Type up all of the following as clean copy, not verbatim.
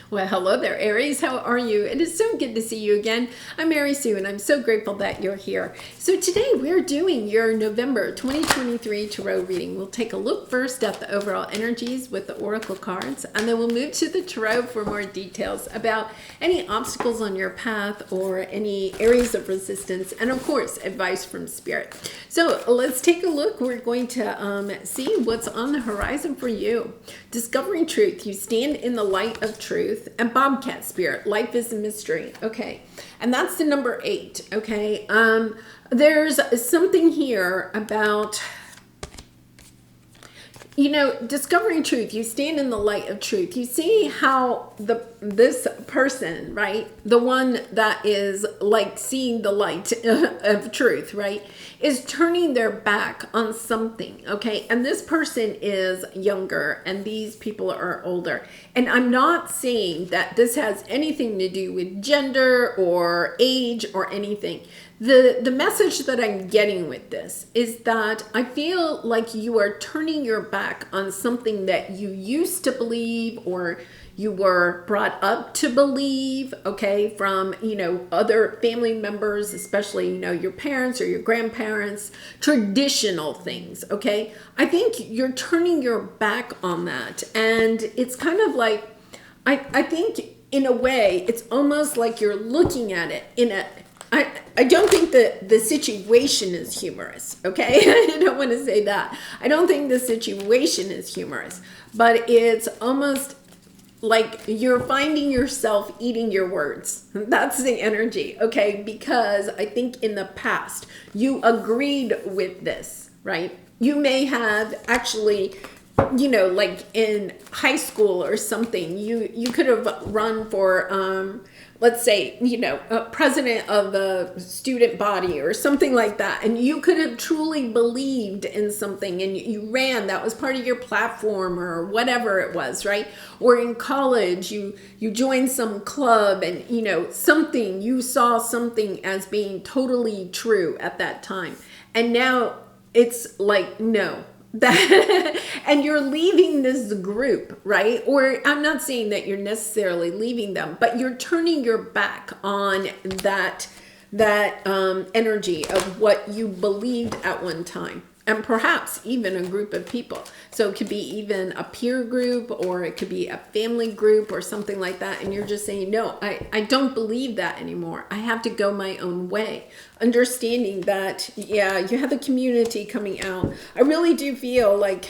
Well, hello there, Aries. How are you? It is so good to see you again. I'm Mary Sue, and I'm so grateful that you're here. So today we're doing your November 2023 Tarot reading. We'll take a look first at the overall energies with the Oracle cards, and then we'll move to the Tarot for more details about any obstacles on your path or any areas of resistance, and of course, advice from Spirit. So let's take a look. We're going to see what's on the horizon for you. Discovering truth. You stand in the light of truth. And Bobcat Spirit, life is a mystery. Okay, and that's the number 8. Okay, there's something here about, you know, discovering truth. You stand in the light of truth. You see how this person, right, the one that is like seeing the light of truth, right, is turning their back on something. Okay, and this person is younger and these people are older. And I'm not saying that this has anything to do with gender or age or anything. The message that I'm getting with this is that I feel like you are turning your back on something that you used to believe or you were brought up to believe, okay, from, you know, other family members, especially, you know, your parents or your grandparents, traditional things, okay? I think you're turning your back on that. And it's kind of like, I think in a way, it's almost like you're looking at it in a, I don't think that the situation is humorous, okay? I don't want to say that. I don't think the situation is humorous, but it's almost like you're finding yourself eating your words. That's the energy, okay? Because I think in the past, you agreed with this, right? You may have actually, you know, like in high school or something, you could have run for, let's say, you know, a president of the student body or something like that. And you could have truly believed in something and you ran, that was part of your platform or whatever it was, right? Or in college, you joined some club and, you know, something, you saw something as being totally true at that time. And now it's like, no. That and you're leaving this group, right? Or I'm not saying that you're necessarily leaving them, but you're turning your back on that energy of what you believed at one time, and perhaps even a group of people. So it could be even a peer group, or it could be a family group or something like that. And you're just saying, no, I don't believe that anymore. I have to go my own way. Understanding that, yeah, you have the community coming out. I really do feel like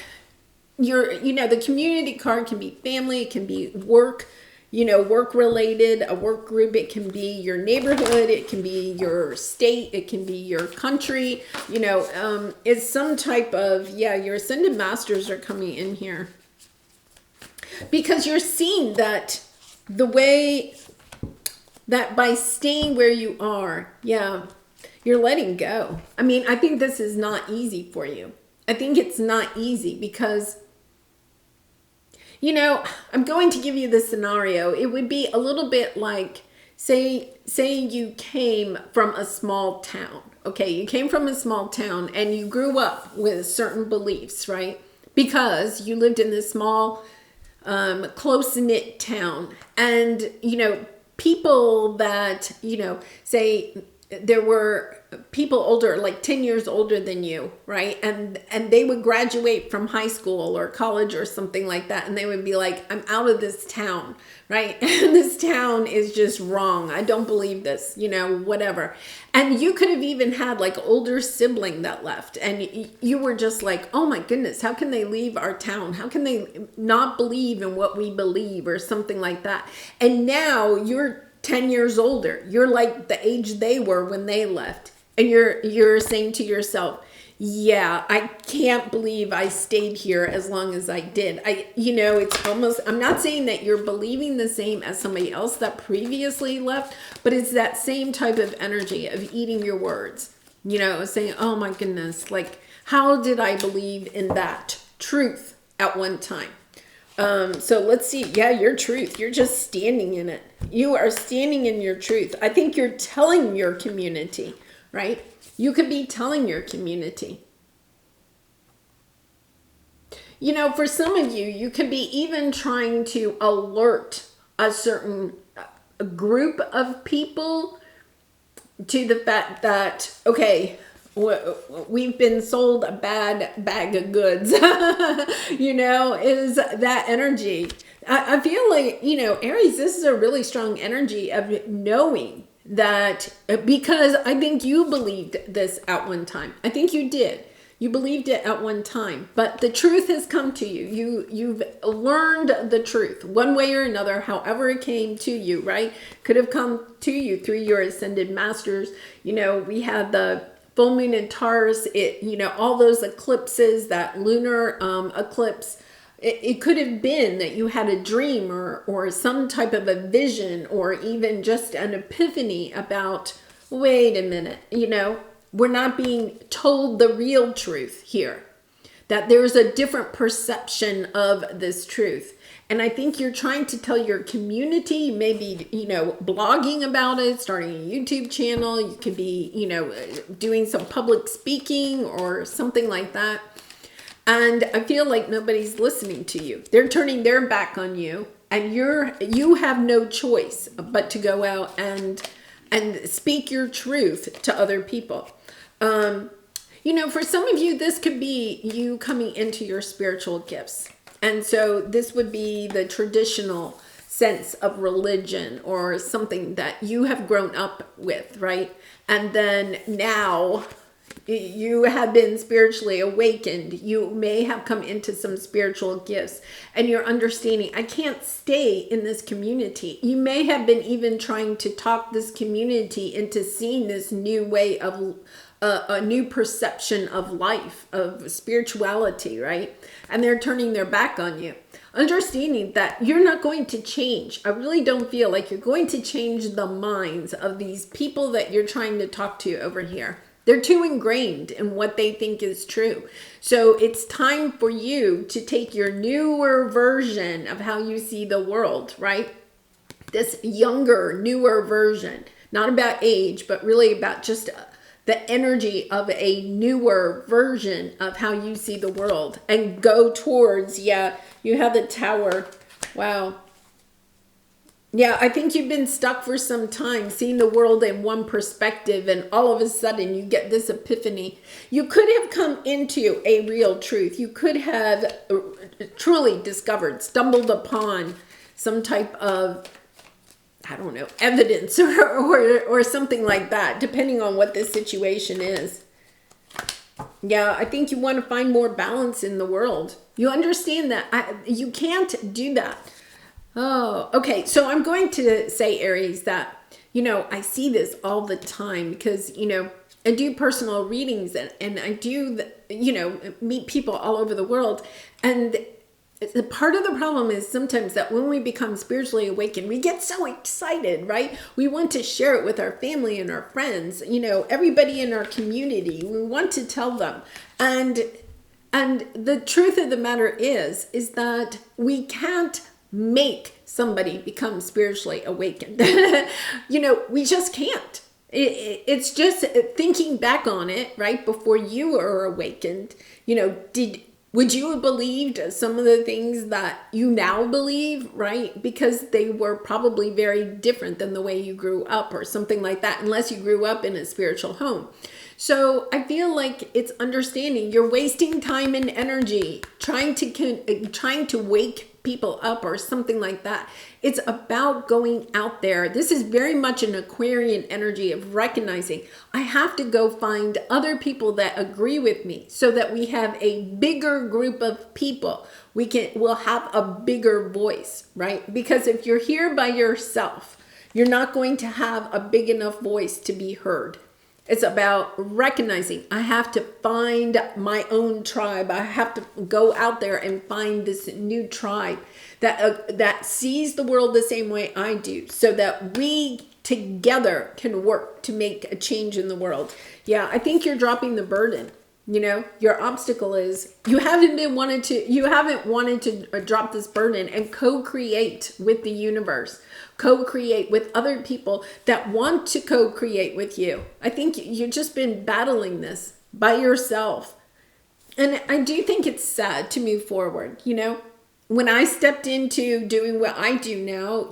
you know, the community card can be family, it can be work, you know, work related, a work group. It can be your neighborhood, it can be your state, it can be your country, you know, it's some type of, yeah, your ascended masters are coming in here because you're seeing that the way that by staying where you are, yeah, you're letting go. I mean, I think this is not easy for you. I think it's not easy because, you know, I'm going to give you the scenario. It would be a little bit like, say you came from a small town. Okay, you came from a small town and you grew up with certain beliefs, right? Because you lived in this small, close-knit town. And, you know, people that, you know, say there were people older, like 10 years older than you, right? And they would graduate from high school or college or something like that. And they would be like, I'm out of this town, right? And this town is just wrong. I don't believe this, you know, whatever. And you could have even had like older sibling that left. And you were just like, oh my goodness, how can they leave our town? How can they not believe in what we believe or something like that? And now you're 10 years older. You're like the age they were when they left. And you're saying to yourself, yeah, I can't believe I stayed here as long as I did. You know, it's almost, I'm not saying that you're believing the same as somebody else that previously left, but it's that same type of energy of eating your words, you know, saying, oh my goodness, like, how did I believe in that truth at one time? So let's see. Yeah, your truth. You're just standing in it. You are standing in your truth. I think you're telling your community, right? You could be telling your community. You know, for some of you, you could be even trying to alert a certain group of people to the fact that, okay, we've been sold a bad bag of goods, is that energy. I feel like, Aries, this is a really strong energy of knowing that, because I think you believed this at one time. I think you did. You believed it at one time, but the truth has come to you. You've learned the truth one way or another, however it came to you, right? Could have come to you through your ascended masters. We had the full moon in Taurus, all those eclipses, that lunar eclipse. It could have been that you had a dream or some type of a vision, or even just an epiphany about, wait a minute, we're not being told the real truth here, that there's a different perception of this truth. And I think you're trying to tell your community, maybe, blogging about it, starting a YouTube channel. You could be, doing some public speaking or something like that. And I feel like nobody's listening to you. They're turning their back on you, and you have no choice but to go out and speak your truth to other people. For some of you, this could be you coming into your spiritual gifts. And so this would be the traditional sense of religion, or something that you have grown up with, right? And then now you have been spiritually awakened. You may have come into some spiritual gifts, and you're understanding, I can't stay in this community. You may have been even trying to talk this community into seeing this new way of a new perception of life, of spirituality, right? And they're turning their back on you. Understanding that you're not going to change. I really don't feel like you're going to change the minds of these people that you're trying to talk to over here. They're too ingrained in what they think is true. So it's time for you to take your newer version of how you see the world, right? This younger, newer version, not about age, but really about just the energy of a newer version of how you see the world, and go towards, you have the Tower. Wow. Yeah, I think you've been stuck for some time, seeing the world in one perspective, and all of a sudden you get this epiphany. You could have come into a real truth. You could have truly discovered, stumbled upon some type of, I don't know, evidence or something like that, depending on what this situation is. Yeah, I think you want to find more balance in the world. You understand that you can't do that. Oh, okay. So I'm going to say, Aries, that, I see this all the time because, I do personal readings and I do, meet people all over the world. And part of the problem is sometimes that when we become spiritually awakened, we get so excited, right? We want to share it with our family and our friends, everybody in our community. We want to tell them. And the truth of the matter is that we can't make somebody become spiritually awakened. We just can't. It's just thinking back on it, right? Before you were awakened, would you have believed some of the things that you now believe, right? Because they were probably very different than the way you grew up or something like that, unless you grew up in a spiritual home. So I feel like it's understanding you're wasting time and energy trying to wake people up or something like that. It's about going out there. This is very much an Aquarian energy of recognizing I have to go find other people that agree with me so that we have a bigger group of people. We'll have a bigger voice, right? Because if you're here by yourself, you're not going to have a big enough voice to be heard. It's about recognizing I have to find my own tribe. I have to go out there and find this new tribe that sees the world the same way I do, so that we together can work to make a change in the world. Yeah, I think you're dropping the burden. Your obstacle is you haven't wanted to drop this burden and co-create with the universe. Co-create with other people that want to co-create with you. I think you've just been battling this by yourself. And I do think it's sad to move forward, when I stepped into doing what I do now,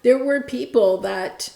there were people that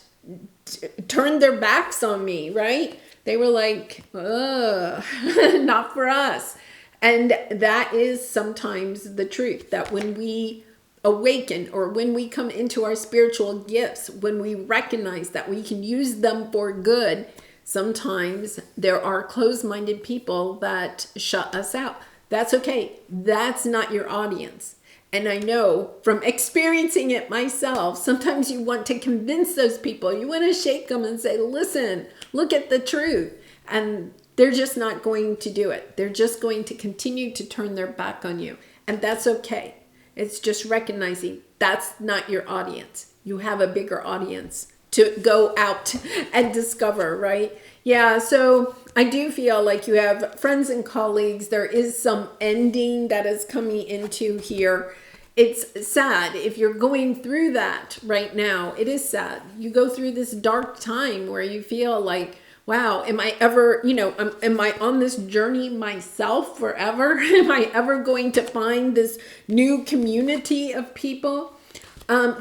turned their backs on me, right? They were like, ugh, not for us. And that is sometimes the truth, that when we awaken or when we come into our spiritual gifts, when we recognize that we can use them for good, sometimes there are closed-minded people that shut us out. That's okay. That's not your audience. And I know from experiencing it myself, sometimes you want to convince those people. You want to shake them and say, listen, look at the truth. And they're just not going to do it. They're just going to continue to turn their back on you. And that's okay. It's just recognizing that's not your audience. You have a bigger audience to go out and discover, right? Yeah, so I do feel like you have friends and colleagues. There is some ending that is coming into here. It's sad if you're going through that right now. It is sad. You go through this dark time where you feel like, wow, am I ever, am I on this journey myself forever? Am I ever going to find this new community of people?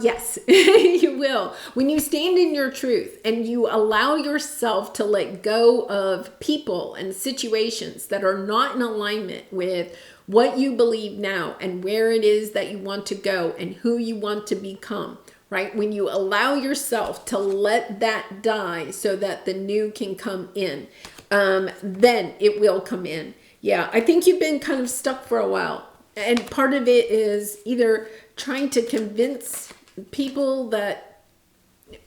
Yes, you will. When you stand in your truth and you allow yourself to let go of people and situations that are not in alignment with what you believe now and where it is that you want to go and who you want to become, right? When you allow yourself to let that die so that the new can come in, then it will come in. Yeah, I think you've been kind of stuck for a while. And part of it is either trying to convince people that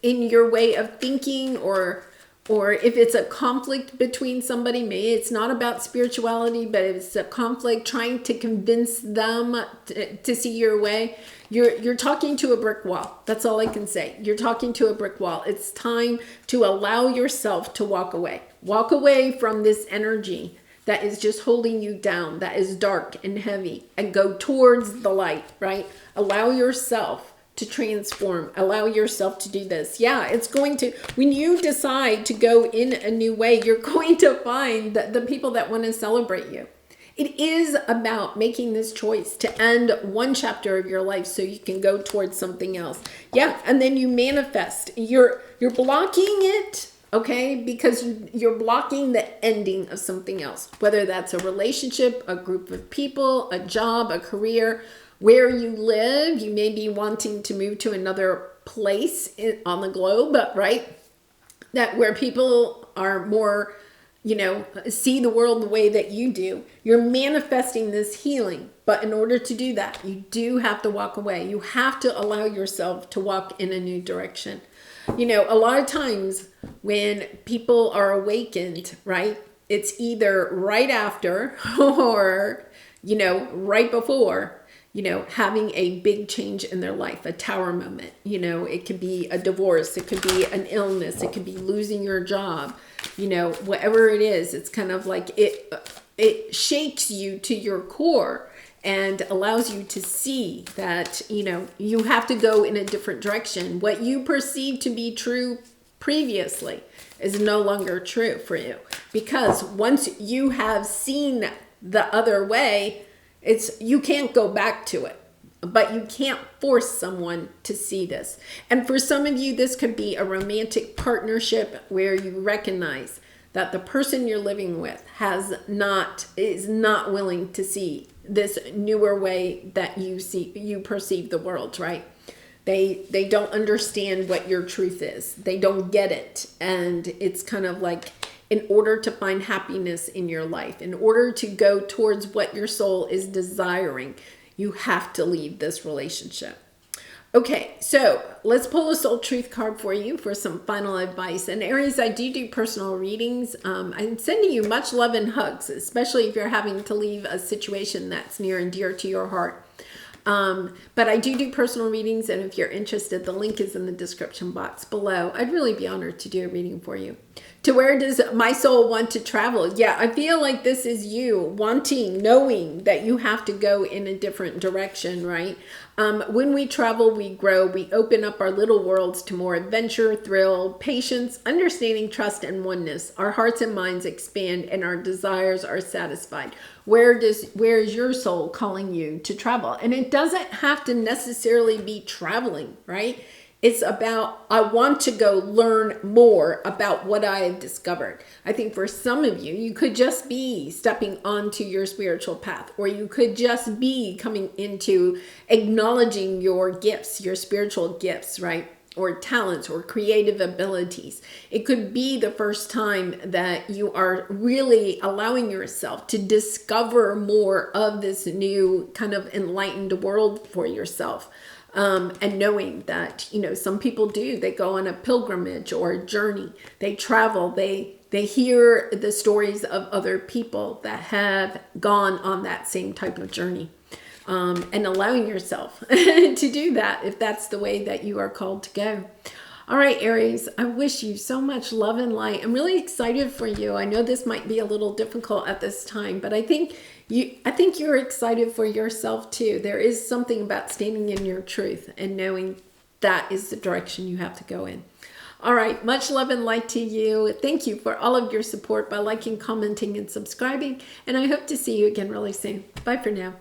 in your way of thinking, or if it's a conflict between somebody, maybe it's not about spirituality, but it's a conflict, trying to convince them to see your way. You're talking to a brick wall. That's all I can say. You're talking to a brick wall. It's time to allow yourself to walk away. Walk away from this energy that is just holding you down, that is dark and heavy, and go towards the light, right? Allow yourself to transform. Allow yourself to do this. Yeah, it's going to, when you decide to go in a new way, you're going to find the people that want to celebrate you. It is about making this choice to end one chapter of your life so you can go towards something else. Yeah, and then you manifest. You're blocking it, okay? Because you're blocking the ending of something else, whether that's a relationship, a group of people, a job, a career, where you live. You may be wanting to move to another place on the globe, right? That where people are more, see the world the way that you do. You're manifesting this healing. But in order to do that, you do have to walk away. You have to allow yourself to walk in a new direction. A lot of times when people are awakened, right, it's either right after or, right before, having a big change in their life, a tower moment. It could be a divorce, it could be an illness, it could be losing your job, whatever it is. It's kind of like it shakes you to your core and allows you to see that, you have to go in a different direction. What you perceive to be true previously is no longer true for you. Because once you have seen the other way, you can't go back to it. But you can't force someone to see this. And for some of you, this could be a romantic partnership where you recognize that the person you're living with is not willing to see this newer way that you perceive the world, right? They don't understand what your truth is. They don't get it. And it's kind of like, in order to find happiness in your life, in order to go towards what your soul is desiring, you have to leave this relationship. Okay, so let's pull a soul truth card for you for some final advice. And Aries, I do personal readings. I'm sending you much love and hugs, especially if you're having to leave a situation that's near and dear to your heart. But I do personal readings, and if you're interested, the link is in the description box below. I'd really be honored to do a reading for you. To where does my soul want to travel? Yeah, I feel like this is you wanting, knowing that you have to go in a different direction, right? When we travel, we grow. We open up our little worlds to more adventure, thrill, patience, understanding, trust, and oneness. Our hearts and minds expand and our desires are satisfied. Where is your soul calling you to travel? And it doesn't have to necessarily be traveling, right? It's about, I want to go learn more about what I have discovered. I think for some of you, you could just be stepping onto your spiritual path, or you could just be coming into acknowledging your gifts, your spiritual gifts, right? Or talents or creative abilities. It could be the first time that you are really allowing yourself to discover more of this new kind of enlightened world for yourself. And knowing that, some people do, they go on a pilgrimage or a journey, they travel, they hear the stories of other people that have gone on that same type of journey. And allowing yourself to do that if that's the way that you are called to go. All right, Aries, I wish you so much love and light. I'm really excited for you. I know this might be a little difficult at this time, but I think you're excited for yourself too. There is something about standing in your truth and knowing that is the direction you have to go in. All right, much love and light to you. Thank you for all of your support by liking, commenting, and subscribing. And I hope to see you again really soon. Bye for now.